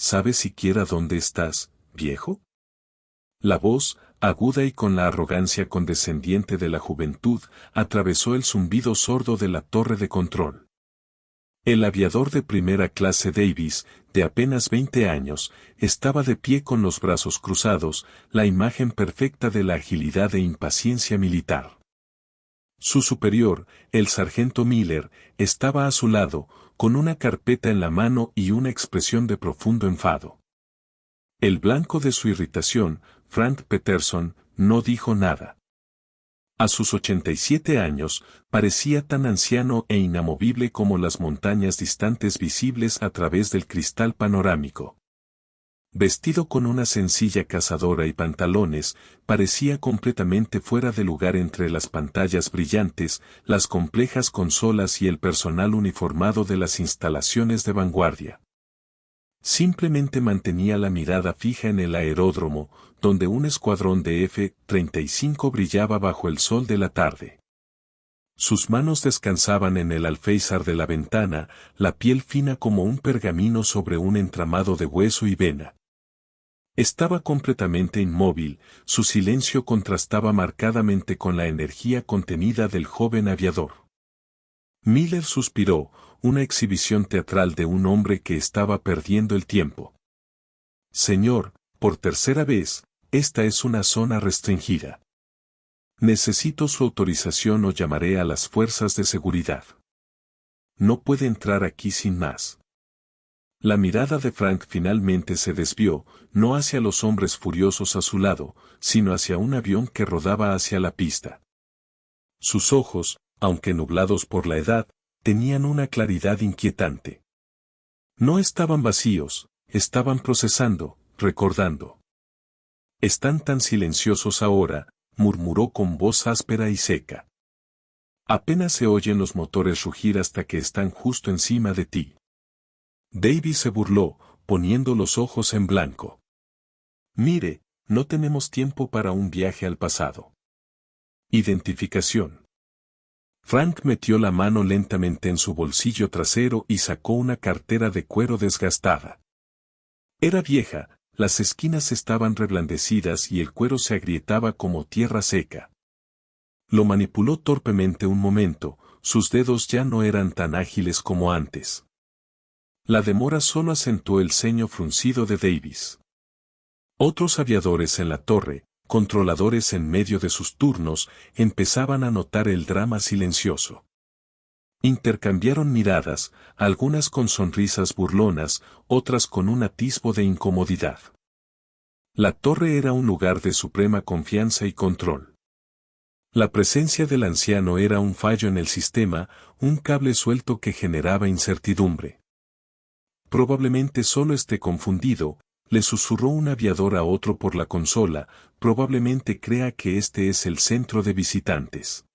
¿Sabes siquiera dónde estás, viejo? La voz, aguda y con la arrogancia condescendiente de la juventud, atravesó el zumbido sordo de la torre de control. El aviador de primera clase Davis, de apenas 20 años, estaba de pie con los brazos cruzados, la imagen perfecta de la agilidad e impaciencia militar. Su superior, el sargento Miller, estaba a su lado, con una carpeta en la mano y una expresión de profundo enfado. El blanco de su irritación, Frank Peterson, no dijo nada. A sus 87 años, parecía tan anciano e inamovible como las montañas distantes visibles a través del cristal panorámico. Vestido con una sencilla cazadora y pantalones, parecía completamente fuera de lugar entre las pantallas brillantes, las complejas consolas y el personal uniformado de las instalaciones de vanguardia. Simplemente mantenía la mirada fija en el aeródromo, donde un escuadrón de F-35 brillaba bajo el sol de la tarde. Sus manos descansaban en el alféizar de la ventana, la piel fina como un pergamino sobre un entramado de hueso y vena. Estaba completamente inmóvil, su silencio contrastaba marcadamente con la energía contenida del joven aviador. Miller suspiró, una exhibición teatral de un hombre que estaba perdiendo el tiempo. Señor, por tercera vez, esta es una zona restringida. Necesito su autorización o llamaré a las fuerzas de seguridad. No puede entrar aquí sin más. La mirada de Frank finalmente se desvió, no hacia los hombres furiosos a su lado, sino hacia un avión que rodaba hacia la pista. Sus ojos, aunque nublados por la edad, tenían una claridad inquietante. No estaban vacíos, estaban procesando, recordando. Están tan silenciosos ahora, murmuró con voz áspera y seca. Apenas se oyen los motores rugir hasta que están justo encima de ti. Davis se burló, poniendo los ojos en blanco. Mire, no tenemos tiempo para un viaje al pasado. Identificación. Frank metió la mano lentamente en su bolsillo trasero y sacó una cartera de cuero desgastada. Era vieja, las esquinas estaban reblandecidas y el cuero se agrietaba como tierra seca. Lo manipuló torpemente un momento, sus dedos ya no eran tan ágiles como antes. La demora solo acentuó el ceño fruncido de Davis. Otros aviadores en la torre, controladores en medio de sus turnos, empezaban a notar el drama silencioso. Intercambiaron miradas, algunas con sonrisas burlonas, otras con un atisbo de incomodidad. La torre era un lugar de suprema confianza y control. La presencia del anciano era un fallo en el sistema, un cable suelto que generaba incertidumbre. Probablemente solo esté confundido, le susurró un aviador a otro por la consola, probablemente crea que este es el centro de visitantes.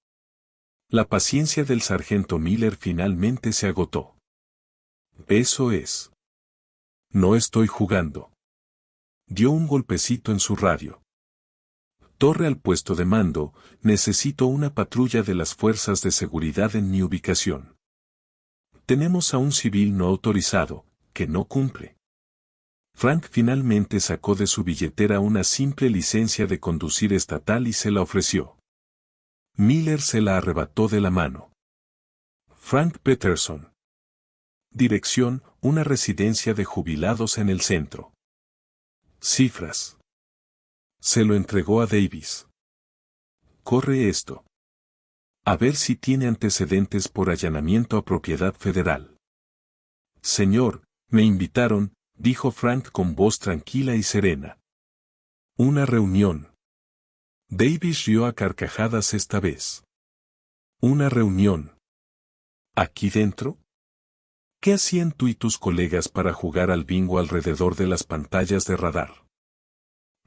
La paciencia del sargento Miller finalmente se agotó. Eso es. No estoy jugando. Dio un golpecito en su radio. Torre al puesto de mando, necesito una patrulla de las fuerzas de seguridad en mi ubicación. Tenemos a un civil no autorizado, que no cumple. Frank finalmente sacó de su billetera una simple licencia de conducir estatal y se la ofreció. Miller se la arrebató de la mano. Frank Peterson. Dirección, una residencia de jubilados en el centro. Cifras. Se lo entregó a Davis. Corre esto. A ver si tiene antecedentes por allanamiento a propiedad federal. Señor, me invitaron, dijo Frank con voz tranquila y serena. Una reunión. Davis rió a carcajadas esta vez. Una reunión. ¿Aquí dentro? ¿Qué hacían tú y tus colegas para jugar al bingo alrededor de las pantallas de radar?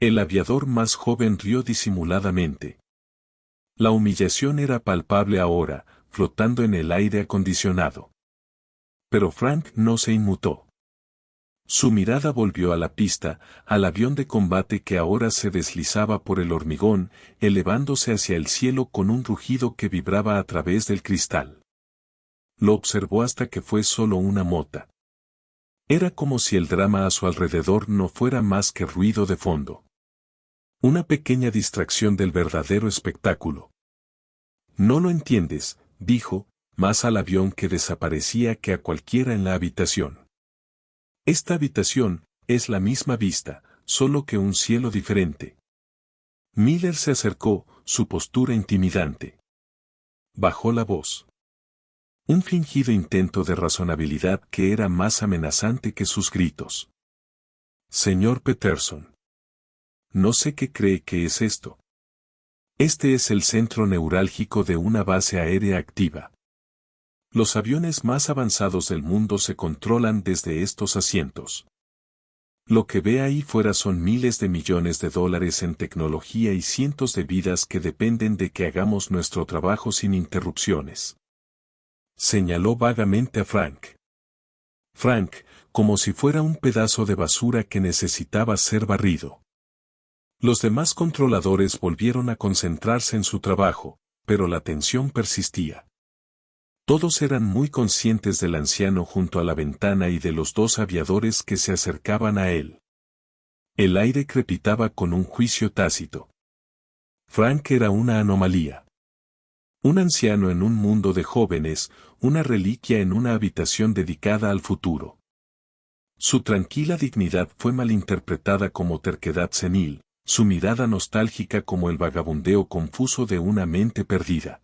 El aviador más joven rió disimuladamente. La humillación era palpable ahora, flotando en el aire acondicionado. Pero Frank no se inmutó. Su mirada volvió a la pista, al avión de combate que ahora se deslizaba por el hormigón, elevándose hacia el cielo con un rugido que vibraba a través del cristal. Lo observó hasta que fue solo una mota. Era como si el drama a su alrededor no fuera más que ruido de fondo. Una pequeña distracción del verdadero espectáculo. No lo entiendes, dijo, más al avión que desaparecía que a cualquiera en la habitación. Esta habitación es la misma vista, solo que un cielo diferente. Miller se acercó, su postura intimidante. Bajó la voz. Un fingido intento de razonabilidad que era más amenazante que sus gritos. Señor Peterson. No sé qué cree que es esto. Este es el centro neurálgico de una base aérea activa. Los aviones más avanzados del mundo se controlan desde estos asientos. Lo que ve ahí fuera son miles de millones de dólares en tecnología y cientos de vidas que dependen de que hagamos nuestro trabajo sin interrupciones. Señaló vagamente a Frank. Frank, como si fuera un pedazo de basura que necesitaba ser barrido. Los demás controladores volvieron a concentrarse en su trabajo, pero la tensión persistía. Todos eran muy conscientes del anciano junto a la ventana y de los dos aviadores que se acercaban a él. El aire crepitaba con un juicio tácito. Frank era una anomalía. Un anciano en un mundo de jóvenes, una reliquia en una habitación dedicada al futuro. Su tranquila dignidad fue malinterpretada como terquedad senil, su mirada nostálgica como el vagabundeo confuso de una mente perdida.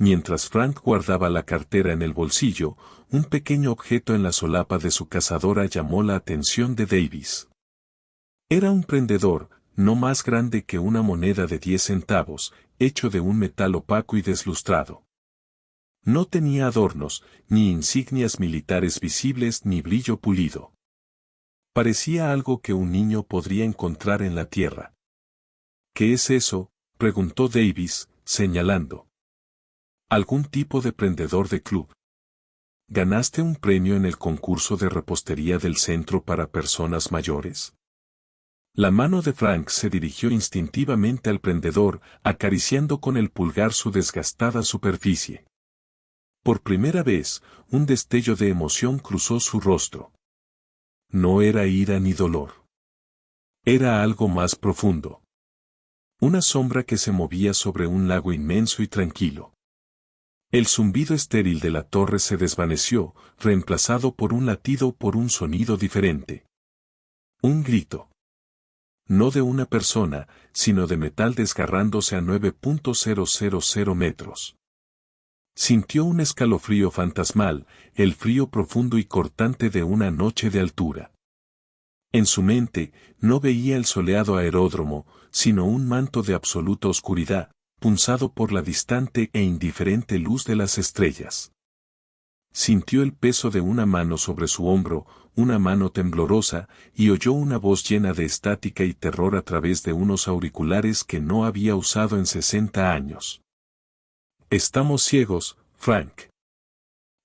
Mientras Frank guardaba la cartera en el bolsillo, un pequeño objeto en la solapa de su cazadora llamó la atención de Davis. Era un prendedor, no más grande que una moneda de 10 centavos, hecho de un metal opaco y deslustrado. No tenía adornos, ni insignias militares visibles ni brillo pulido. Parecía algo que un niño podría encontrar en la tierra. ¿Qué es eso?, preguntó Davis, señalando. ¿Algún tipo de prendedor de club? ¿Ganaste un premio en el concurso de repostería del centro para personas mayores? La mano de Frank se dirigió instintivamente al prendedor, acariciando con el pulgar su desgastada superficie. Por primera vez, un destello de emoción cruzó su rostro. No era ira ni dolor. Era algo más profundo. Una sombra que se movía sobre un lago inmenso y tranquilo. El zumbido estéril de la torre se desvaneció, reemplazado por un latido por un sonido diferente. Un grito. No de una persona, sino de metal desgarrándose a 9.000 metros. Sintió un escalofrío fantasmal, el frío profundo y cortante de una noche de altura. En su mente, no veía el soleado aeródromo, sino un manto de absoluta oscuridad, punzado por la distante e indiferente luz de las estrellas. Sintió el peso de una mano sobre su hombro, una mano temblorosa, y oyó una voz llena de estática y terror a través de unos auriculares que no había usado en 60 años. Estamos ciegos, Frank.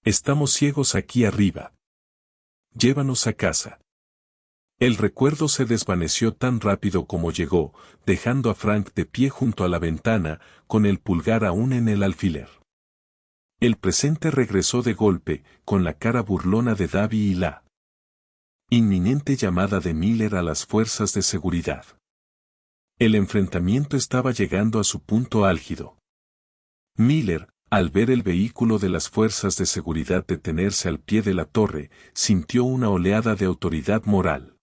Estamos ciegos aquí arriba. Llévanos a casa. El recuerdo se desvaneció tan rápido como llegó, dejando a Frank de pie junto a la ventana, con el pulgar aún en el alfiler. El presente regresó de golpe, con la cara burlona de Davy y la inminente llamada de Miller a las fuerzas de seguridad. El enfrentamiento estaba llegando a su punto álgido. Miller, al ver el vehículo de las fuerzas de seguridad detenerse al pie de la torre, sintió una oleada de autoridad moral.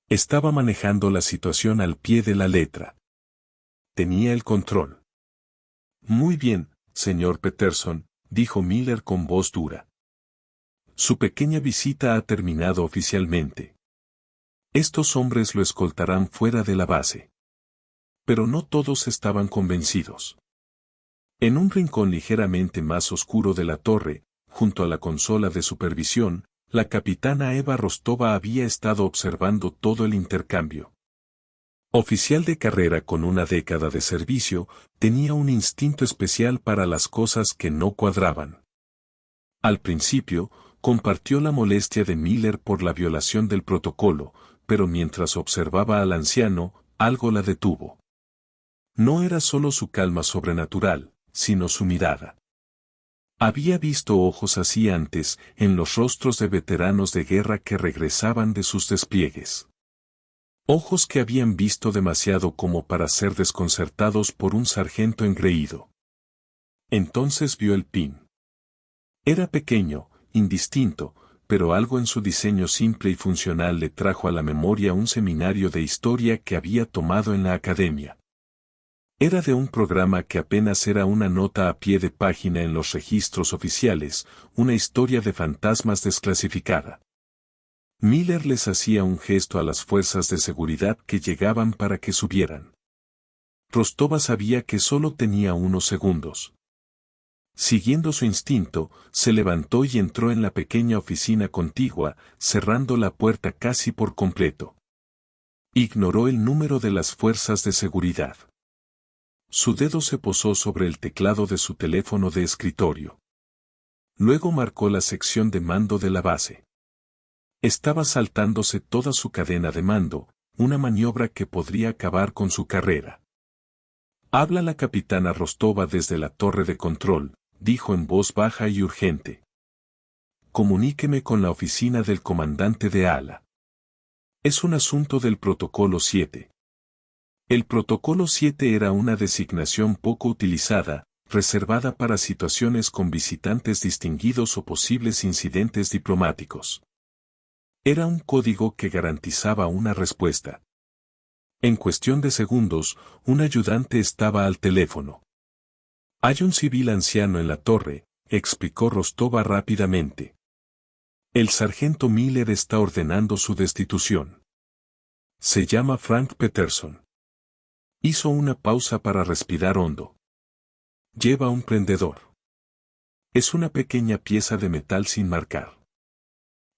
Estaba manejando la situación al pie de la letra. Tenía el control. Muy bien, señor Peterson, dijo Miller con voz dura. Su pequeña visita ha terminado oficialmente. Estos hombres lo escoltarán fuera de la base. Pero no todos estaban convencidos. En un rincón ligeramente más oscuro de la torre, junto a la consola de supervisión, la capitana Eva Rostova había estado observando todo el intercambio. Oficial de carrera con una década de servicio, tenía un instinto especial para las cosas que no cuadraban. Al principio, compartió la molestia de Miller por la violación del protocolo, pero mientras observaba al anciano, algo la detuvo. No era solo su calma sobrenatural, sino su mirada. Había visto ojos así antes, en los rostros de veteranos de guerra que regresaban de sus despliegues. Ojos que habían visto demasiado como para ser desconcertados por un sargento engreído. Entonces vio el pin. Era pequeño, indistinto, pero algo en su diseño simple y funcional le trajo a la memoria un seminario de historia que había tomado en la academia. Era de un programa que apenas era una nota a pie de página en los registros oficiales, una historia de fantasmas desclasificada. Miller les hacía un gesto a las fuerzas de seguridad que llegaban para que subieran. Rostova sabía que solo tenía unos segundos. Siguiendo su instinto, se levantó y entró en la pequeña oficina contigua, cerrando la puerta casi por completo. Ignoró el número de las fuerzas de seguridad. Su dedo se posó sobre el teclado de su teléfono de escritorio. Luego marcó la sección de mando de la base. Estaba saltándose toda su cadena de mando, una maniobra que podría acabar con su carrera. Habla la capitana Rostova desde la torre de control, dijo en voz baja y urgente. Comuníqueme con la oficina del comandante de ala. Es un asunto del protocolo 7. El protocolo 7 era una designación poco utilizada, reservada para situaciones con visitantes distinguidos o posibles incidentes diplomáticos. Era un código que garantizaba una respuesta. En cuestión de segundos, un ayudante estaba al teléfono. Hay un civil anciano en la torre, explicó Rostova rápidamente. El sargento Miller está ordenando su destitución. Se llama Frank Peterson. Hizo una pausa para respirar hondo. Lleva un prendedor. Es una pequeña pieza de metal sin marcar.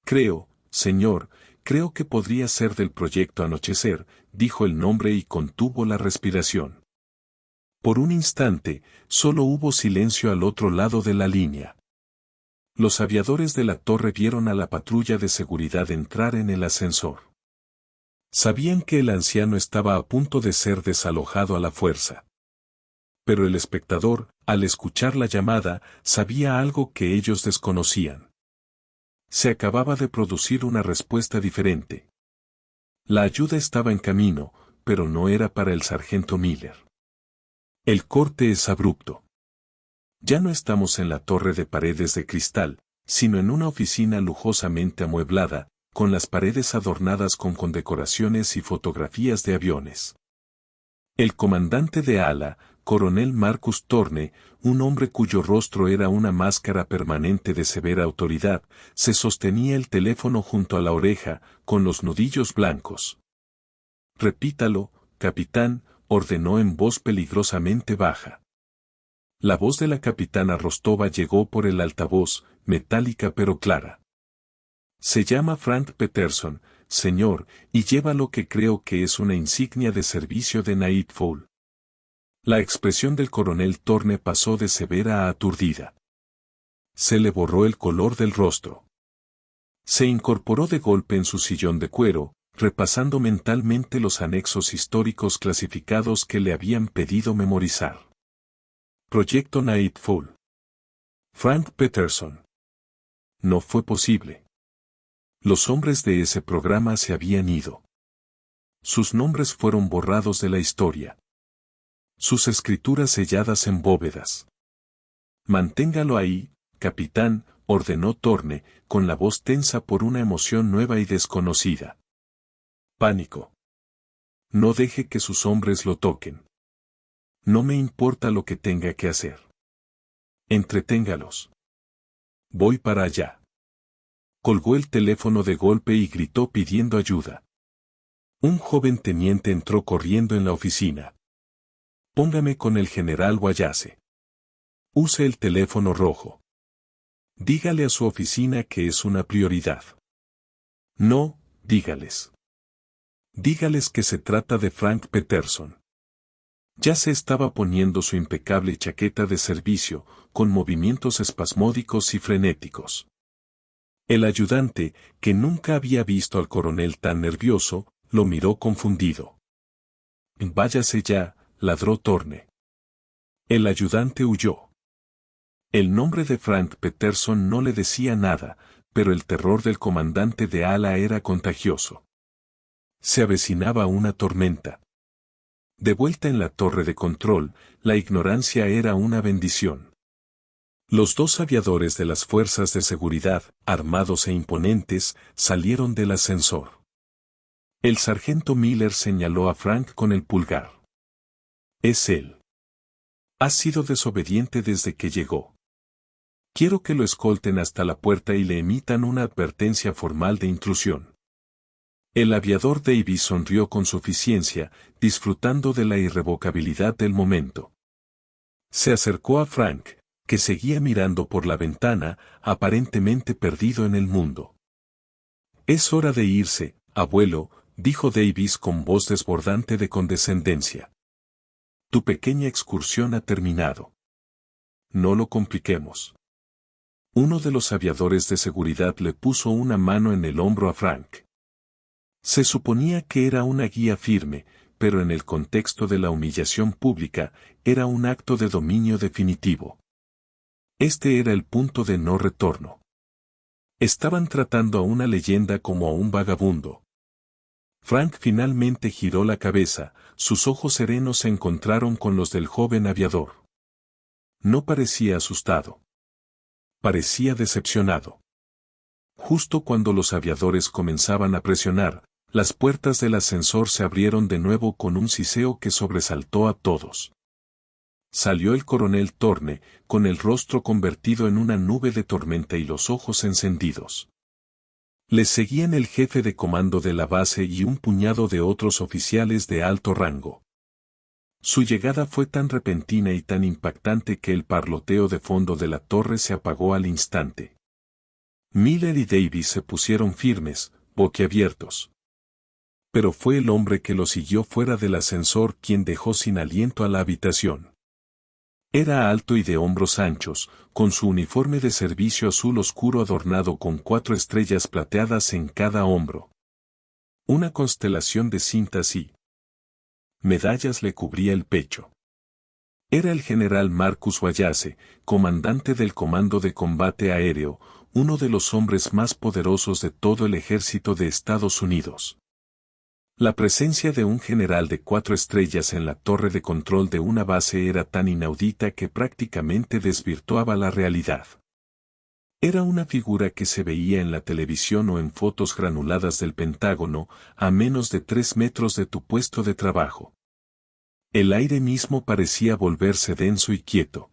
Creo, señor, creo que podría ser del proyecto Anochecer, dijo el nombre y contuvo la respiración. Por un instante, solo hubo silencio al otro lado de la línea. Los aviadores de la torre vieron a la patrulla de seguridad entrar en el ascensor. Sabían que el anciano estaba a punto de ser desalojado a la fuerza. Pero el espectador, al escuchar la llamada, sabía algo que ellos desconocían. Se acababa de producir una respuesta diferente. La ayuda estaba en camino, pero no era para el sargento Miller. El corte es abrupto. Ya no estamos en la torre de paredes de cristal, sino en una oficina lujosamente amueblada, con las paredes adornadas con condecoraciones y fotografías de aviones. El comandante de ala, coronel Marcus Torne, un hombre cuyo rostro era una máscara permanente de severa autoridad, se sostenía el teléfono junto a la oreja, con los nudillos blancos. Repítalo, capitán, ordenó en voz peligrosamente baja. La voz de la capitana Rostova llegó por el altavoz, metálica pero clara. Se llama Frank Peterson, señor, y lleva lo que creo que es una insignia de servicio de Nightfall. La expresión del coronel Torne pasó de severa a aturdida. Se le borró el color del rostro. Se incorporó de golpe en su sillón de cuero, repasando mentalmente los anexos históricos clasificados que le habían pedido memorizar. Proyecto Nightfall. Frank Peterson. No fue posible. Los hombres de ese programa se habían ido. Sus nombres fueron borrados de la historia. Sus escrituras selladas en bóvedas. Manténgalo ahí, capitán, ordenó Torne, con la voz tensa por una emoción nueva y desconocida. Pánico. No deje que sus hombres lo toquen. No me importa lo que tenga que hacer. Entreténgalos. Voy para allá. Colgó el teléfono de golpe y gritó pidiendo ayuda. Un joven teniente entró corriendo en la oficina. Póngame con el general Wallace. Use el teléfono rojo. Dígale a su oficina que es una prioridad. No, dígales. Dígales que se trata de Frank Peterson. Ya se estaba poniendo su impecable chaqueta de servicio, con movimientos espasmódicos y frenéticos. El ayudante, que nunca había visto al coronel tan nervioso, lo miró confundido. Váyase ya, ladró Torne. El ayudante huyó. El nombre de Frank Peterson no le decía nada, pero el terror del comandante de ala era contagioso. Se avecinaba una tormenta. De vuelta en la torre de control, la ignorancia era una bendición. Los dos aviadores de las fuerzas de seguridad, armados e imponentes, salieron del ascensor. El sargento Miller señaló a Frank con el pulgar. Es él. Ha sido desobediente desde que llegó. Quiero que lo escolten hasta la puerta y le emitan una advertencia formal de intrusión. El aviador Davis sonrió con suficiencia, disfrutando de la irrevocabilidad del momento. Se acercó a Frank, que seguía mirando por la ventana, aparentemente perdido en el mundo. Es hora de irse, abuelo, dijo Davis con voz desbordante de condescendencia. Tu pequeña excursión ha terminado. No lo compliquemos. Uno de los aviadores de seguridad le puso una mano en el hombro a Frank. Se suponía que era una guía firme, pero en el contexto de la humillación pública, era un acto de dominio definitivo. Este era el punto de no retorno. Estaban tratando a una leyenda como a un vagabundo. Frank finalmente giró la cabeza, sus ojos serenos se encontraron con los del joven aviador. No parecía asustado. Parecía decepcionado. Justo cuando los aviadores comenzaban a presionar, las puertas del ascensor se abrieron de nuevo con un siseo que sobresaltó a todos. Salió el coronel Thorne, con el rostro convertido en una nube de tormenta y los ojos encendidos. Les seguían el jefe de comando de la base y un puñado de otros oficiales de alto rango. Su llegada fue tan repentina y tan impactante que el parloteo de fondo de la torre se apagó al instante. Miller y Davis se pusieron firmes, boquiabiertos. Pero fue el hombre que lo siguió fuera del ascensor quien dejó sin aliento a la habitación. Era alto y de hombros anchos, con su uniforme de servicio azul oscuro adornado con 4 estrellas plateadas en cada hombro. Una constelación de cintas y medallas le cubría el pecho. Era el general Marcus Wallace, comandante del Comando de Combate Aéreo, uno de los hombres más poderosos de todo el ejército de Estados Unidos. La presencia de un general de 4 estrellas en la torre de control de una base era tan inaudita que prácticamente desvirtuaba la realidad. Era una figura que se veía en la televisión o en fotos granuladas del Pentágono, a menos de 3 metros de tu puesto de trabajo. El aire mismo parecía volverse denso y quieto.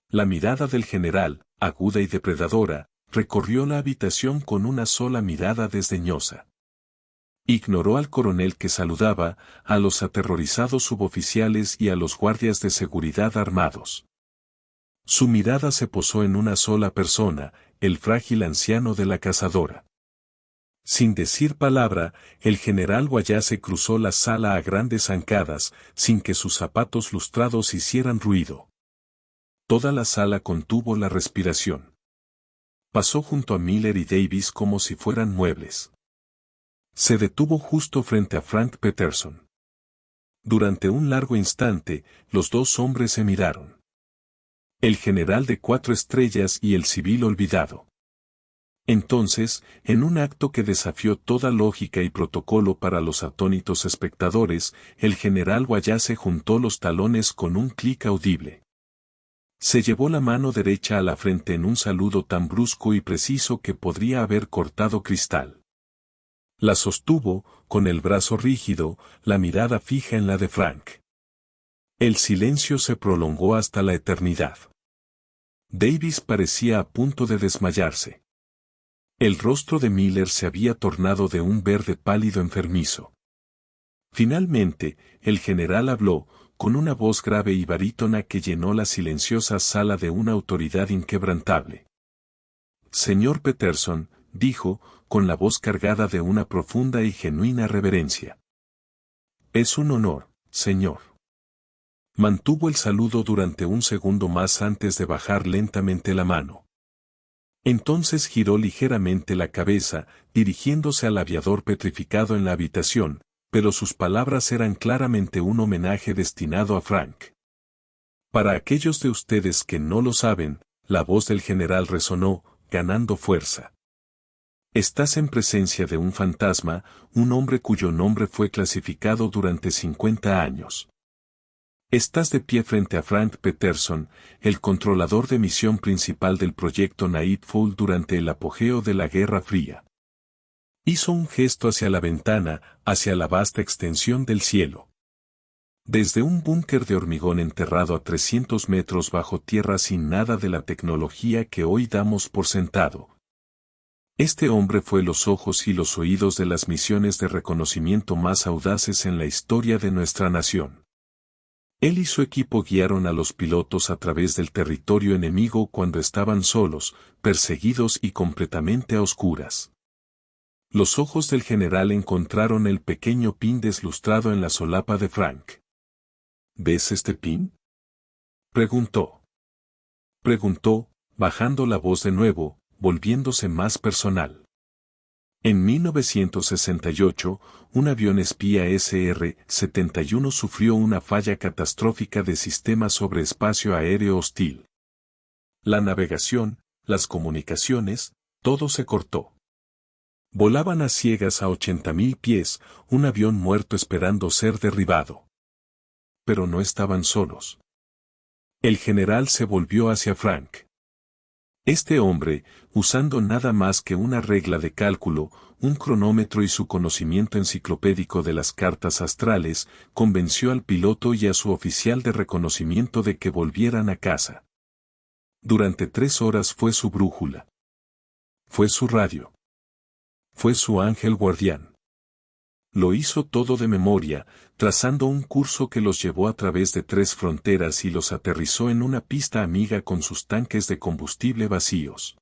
La mirada del general, aguda y depredadora, recorrió la habitación con una sola mirada desdeñosa. Ignoró al coronel que saludaba, a los aterrorizados suboficiales y a los guardias de seguridad armados. Su mirada se posó en una sola persona, el frágil anciano de la cazadora. Sin decir palabra, el general Wallace cruzó la sala a grandes zancadas, sin que sus zapatos lustrados hicieran ruido. Toda la sala contuvo la respiración. Pasó junto a Miller y Davis como si fueran muebles. Se detuvo justo frente a Frank Peterson. Durante un largo instante, los dos hombres se miraron. El general de 4 estrellas y el civil olvidado. Entonces, en un acto que desafió toda lógica y protocolo para los atónitos espectadores, el general Wallace juntó los talones con un clic audible. Se llevó la mano derecha a la frente en un saludo tan brusco y preciso que podría haber cortado cristal. La sostuvo, con el brazo rígido, la mirada fija en la de Frank. El silencio se prolongó hasta la eternidad. Davis parecía a punto de desmayarse. El rostro de Miller se había tornado de un verde pálido enfermizo. Finalmente, el general habló, con una voz grave y barítona que llenó la silenciosa sala de una autoridad inquebrantable. Señor Peterson, dijo, con la voz cargada de una profunda y genuina reverencia. Es un honor, señor. Mantuvo el saludo durante un segundo más antes de bajar lentamente la mano. Entonces giró ligeramente la cabeza, dirigiéndose al aviador petrificado en la habitación, pero sus palabras eran claramente un homenaje destinado a Frank. Para aquellos de ustedes que no lo saben, la voz del general resonó, ganando fuerza. Estás en presencia de un fantasma, un hombre cuyo nombre fue clasificado durante 50 años. Estás de pie frente a Frank Peterson, el controlador de misión principal del proyecto Nightfall durante el apogeo de la Guerra Fría. Hizo un gesto hacia la ventana, hacia la vasta extensión del cielo. Desde un búnker de hormigón enterrado a 300 metros bajo tierra sin nada de la tecnología que hoy damos por sentado. Este hombre fue los ojos y los oídos de las misiones de reconocimiento más audaces en la historia de nuestra nación. Él y su equipo guiaron a los pilotos a través del territorio enemigo cuando estaban solos, perseguidos y completamente a oscuras. Los ojos del general encontraron el pequeño pin deslustrado en la solapa de Frank. ¿Ves este pin? Preguntó. Preguntó, bajando la voz de nuevo, volviéndose más personal. En 1968, un avión espía SR-71 sufrió una falla catastrófica de sistema sobre espacio aéreo hostil. La navegación, las comunicaciones, todo se cortó. Volaban a ciegas a 80.000 pies, un avión muerto esperando ser derribado. Pero no estaban solos. El general se volvió hacia Frank. Este hombre, usando nada más que una regla de cálculo, un cronómetro y su conocimiento enciclopédico de las cartas astrales, convenció al piloto y a su oficial de reconocimiento de que volvieran a casa. Durante 3 horas fue su brújula. Fue su radio. Fue su ángel guardián. Lo hizo todo de memoria, trazando un curso que los llevó a través de 3 fronteras y los aterrizó en una pista amiga con sus tanques de combustible vacíos.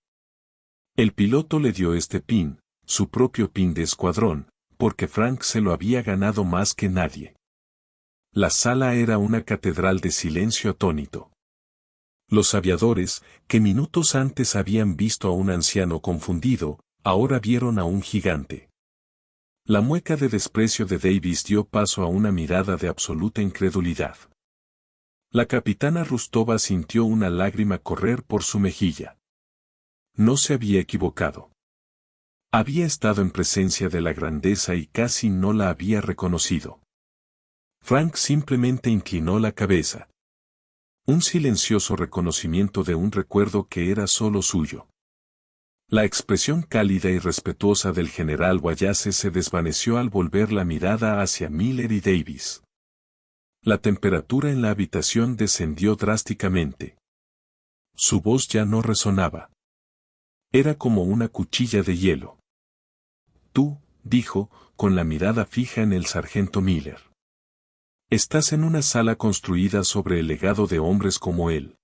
El piloto le dio este pin, su propio pin de escuadrón, porque Frank se lo había ganado más que nadie. La sala era una catedral de silencio atónito. Los aviadores, que minutos antes habían visto a un anciano confundido, ahora vieron a un gigante. La mueca de desprecio de Davis dio paso a una mirada de absoluta incredulidad. La capitana Rustova sintió una lágrima correr por su mejilla. No se había equivocado. Había estado en presencia de la grandeza y casi no la había reconocido. Frank simplemente inclinó la cabeza. Un silencioso reconocimiento de un recuerdo que era solo suyo. La expresión cálida y respetuosa del general Wallace se desvaneció al volver la mirada hacia Miller y Davis. La temperatura en la habitación descendió drásticamente. Su voz ya no resonaba. Era como una cuchilla de hielo. Tú, dijo, con la mirada fija en el sargento Miller. Estás en una sala construida sobre el legado de hombres como él.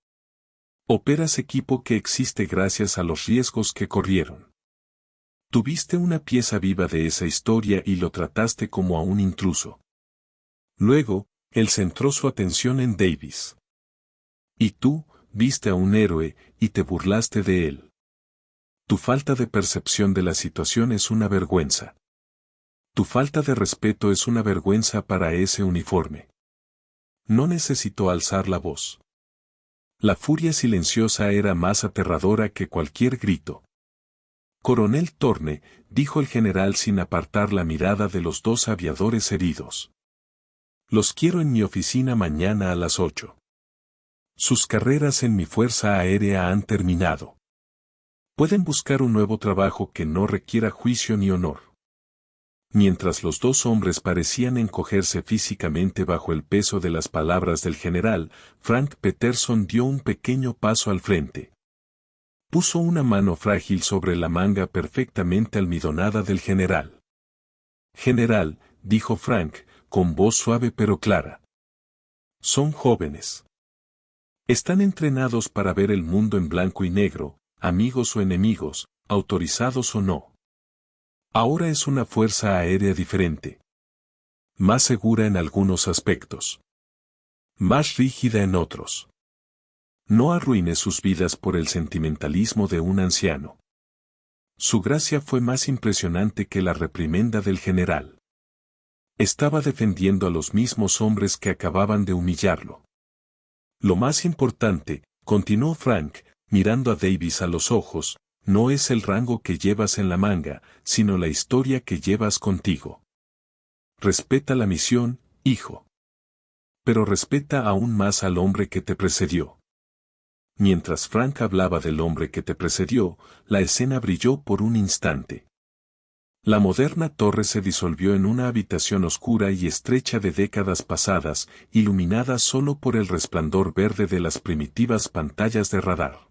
Operas equipo que existe gracias a los riesgos que corrieron. Tuviste una pieza viva de esa historia y lo trataste como a un intruso. Luego, él centró su atención en Davis. Y tú, viste a un héroe, y te burlaste de él. Tu falta de percepción de la situación es una vergüenza. Tu falta de respeto es una vergüenza para ese uniforme. No necesitó alzar la voz. La furia silenciosa era más aterradora que cualquier grito. Coronel Thorne, dijo el general sin apartar la mirada de los 2 aviadores heridos. Los quiero en mi oficina mañana a las 8. Sus carreras en mi fuerza aérea han terminado. Pueden buscar un nuevo trabajo que no requiera juicio ni honor. Mientras los 2 hombres parecían encogerse físicamente bajo el peso de las palabras del general, Frank Peterson dio un pequeño paso al frente. Puso una mano frágil sobre la manga perfectamente almidonada del general. General, dijo Frank, con voz suave pero clara. Son jóvenes. Están entrenados para ver el mundo en blanco y negro, amigos o enemigos, autorizados o no. Ahora es una fuerza aérea diferente. Más segura en algunos aspectos. Más rígida en otros. No arruine sus vidas por el sentimentalismo de un anciano. Su gracia fue más impresionante que la reprimenda del general. Estaba defendiendo a los mismos hombres que acababan de humillarlo. Lo más importante, continuó Frank, mirando a Davis a los ojos, no es el rango que llevas en la manga, sino la historia que llevas contigo. Respeta la misión, hijo. Pero respeta aún más al hombre que te precedió. Mientras Frank hablaba del hombre que te precedió, la escena brilló por un instante. La moderna torre se disolvió en una habitación oscura y estrecha de décadas pasadas, iluminada solo por el resplandor verde de las primitivas pantallas de radar.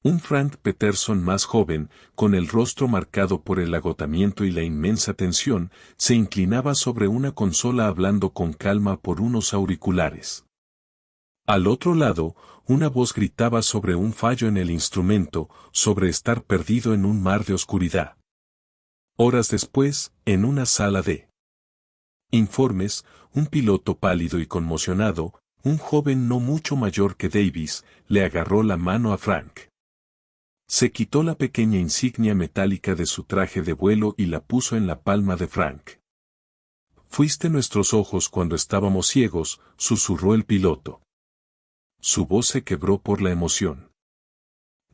Un Frank Peterson más joven, con el rostro marcado por el agotamiento y la inmensa tensión, se inclinaba sobre una consola hablando con calma por unos auriculares. Al otro lado, una voz gritaba sobre un fallo en el instrumento, sobre estar perdido en un mar de oscuridad. Horas después, en una sala de informes, un piloto pálido y conmocionado, un joven no mucho mayor que Davis, le agarró la mano a Frank. Se quitó la pequeña insignia metálica de su traje de vuelo y la puso en la palma de Frank. Fuiste nuestros ojos cuando estábamos ciegos, susurró el piloto. Su voz se quebró por la emoción.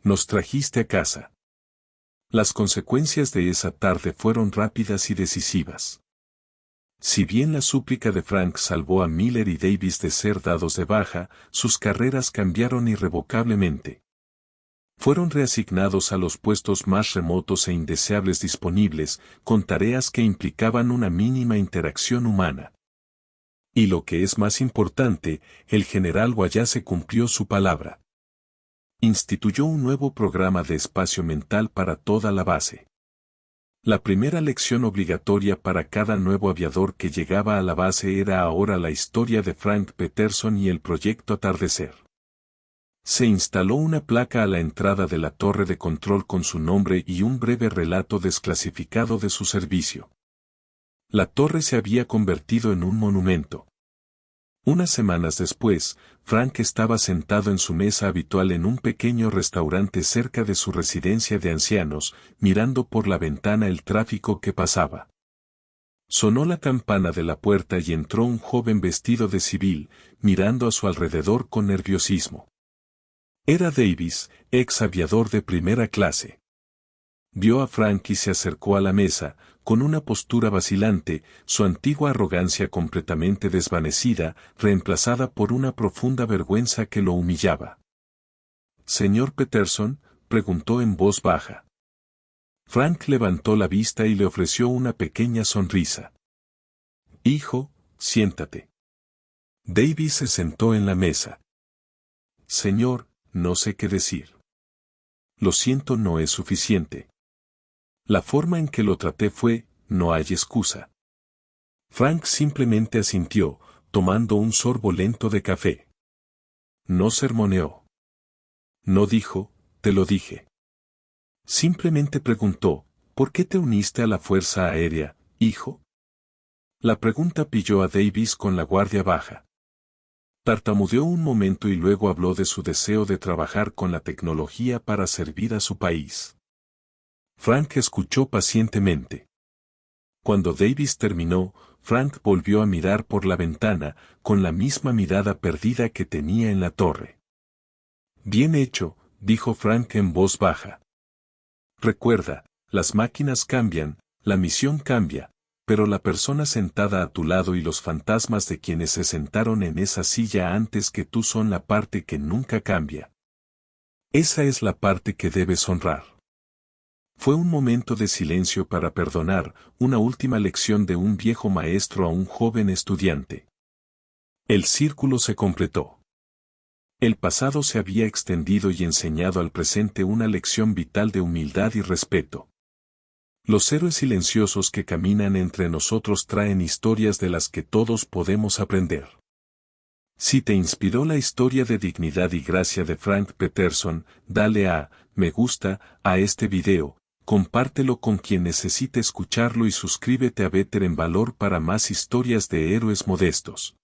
Nos trajiste a casa. Las consecuencias de esa tarde fueron rápidas y decisivas. Si bien la súplica de Frank salvó a Miller y Davis de ser dados de baja, sus carreras cambiaron irrevocablemente. Fueron reasignados a los puestos más remotos e indeseables disponibles, con tareas que implicaban una mínima interacción humana. Y lo que es más importante, el general Wallace cumplió su palabra. Instituyó un nuevo programa de espacio mental para toda la base. La primera lección obligatoria para cada nuevo aviador que llegaba a la base era ahora la historia de Frank Peterson y el proyecto Atardecer. Se instaló una placa a la entrada de la torre de control con su nombre y un breve relato desclasificado de su servicio. La torre se había convertido en un monumento. Unas semanas después, Frank estaba sentado en su mesa habitual en un pequeño restaurante cerca de su residencia de ancianos, mirando por la ventana el tráfico que pasaba. Sonó la campana de la puerta y entró un joven vestido de civil, mirando a su alrededor con nerviosismo. Era Davis, ex aviador de primera clase. Vio a Frank y se acercó a la mesa, con una postura vacilante, su antigua arrogancia completamente desvanecida, reemplazada por una profunda vergüenza que lo humillaba. «Señor Peterson», preguntó en voz baja. Frank levantó la vista y le ofreció una pequeña sonrisa. «Hijo, siéntate». Davis se sentó en la mesa. «Señor, no sé qué decir. Lo siento, no es suficiente. La forma en que lo traté fue, no hay excusa». Frank simplemente asintió, tomando un sorbo lento de café. No sermoneó. No dijo, te lo dije. Simplemente preguntó, ¿por qué te uniste a la Fuerza Aérea, hijo? La pregunta pilló a Davis con la guardia baja. Tartamudeó un momento y luego habló de su deseo de trabajar con la tecnología para servir a su país. Frank escuchó pacientemente. Cuando Davis terminó, Frank volvió a mirar por la ventana, con la misma mirada perdida que tenía en la torre. Bien hecho, dijo Frank en voz baja. Recuerda, las máquinas cambian, la misión cambia, pero la persona sentada a tu lado y los fantasmas de quienes se sentaron en esa silla antes que tú son la parte que nunca cambia. Esa es la parte que debes honrar. Fue un momento de silencio para perdonar, una última lección de un viejo maestro a un joven estudiante. El círculo se completó. El pasado se había extendido y enseñado al presente una lección vital de humildad y respeto. Los héroes silenciosos que caminan entre nosotros traen historias de las que todos podemos aprender. Si te inspiró la historia de dignidad y gracia de Frank Peterson, dale a me gusta a este video, compártelo con quien necesite escucharlo y suscríbete a Better en Valor para más historias de héroes modestos.